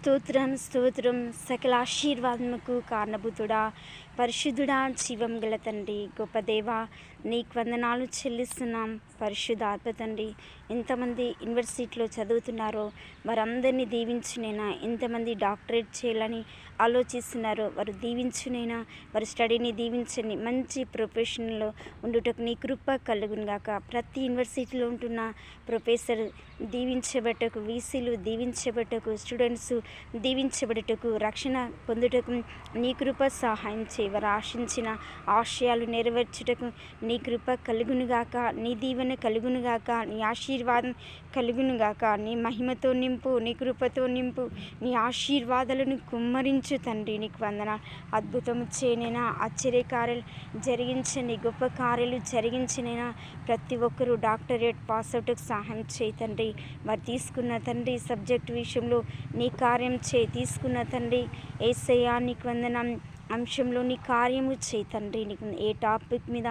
స్తోత్రం స్తోత్రం సకల ఆశీర్వాదముకు కారణభూతుడా, పరిశుద్ధుడా, జీవం గల తండ్రి, గొప్ప దేవా, నీకు వందనాలు చెల్లిస్తున్నాం. పరిశుద్ధాత్మ తండ్రి, ఎంతమంది యూనివర్సిటీలో చదువుతున్నారో వారందరినీ దీవించునైనా, ఎంతమంది డాక్టరేట్ చేయాలని ఆలోచిస్తున్నారో వారు దీవించునైనా, వారి స్టడీని దీవించని, మంచి ప్రొఫెషన్లో ఉండుటకు నీ కృప కలుగునుగాక. ప్రతి యూనివర్సిటీలో ఉంటున్న ప్రొఫెసర్ దీవించబట్టకు, వీసీలు దీవించబట్టకు, స్టూడెంట్స్ దీవించబడటకు, రక్షణ పొందుటకు నీ కృప సహాయం చేయి. వారు ఆశించిన ఆశయాలు నెరవేర్చుటకు నీ కృప కలుగునుగాక, నీ దీవెన కలుగునుగాక, నీ ఆశీర్వాదం కలుగునుగాక. నీ మహిమతో నింపు, నీ కృపతో నింపు, నీ ఆశీర్వాదాలను కుమ్మరించు తండ్రి. నీకు వందనాలు. అద్భుతము చేయనైనా, ఆశ్చర్యకార్యాలు జరిగించండి, గొప్ప కార్యాలు జరిగించినైనా ప్రతి ఒక్కరూ డాక్టరేట్ పాస్ అవుట్కి సహాయం చేయి తండ్రి. వారు తీసుకున్న తండ్రి సబ్జెక్ట్ విషయంలో నీ కార్యం చేయి. తీసుకున్న తండ్రి యేసయ్యా నీకు వందనం అంశంలో నీ కార్యము చేయి తండ్రి. నీకు ఏ టాపిక్ మీద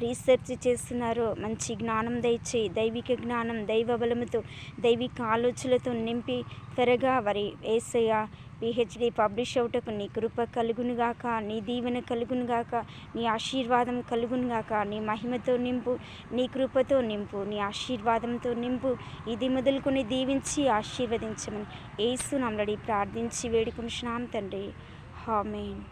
రీసెర్చ్ చేస్తున్నారో మంచి జ్ఞానం దయచేయి. దైవిక జ్ఞానం, దైవ బలముతో, దైవిక ఆలోచనలతో నింపి త్వరగా వారి యేసయ్యా పిహెచ్డి పబ్లిష్ అవుటకు నీ కృప కలుగునుగాక, నీ దీవెన కలుగునుగాక, నీ ఆశీర్వాదం కలుగునుగాక. నీ మహిమతో నింపు, నీ కృపతో నింపు, నీ ఆశీర్వాదంతో నింపు. ఇది మొదలుకొని దీవించి ఆశీర్వదించమని యేసు నామములో ప్రార్థించి వేడుకొనుచున్నాం తండ్రి. ఆమేన్.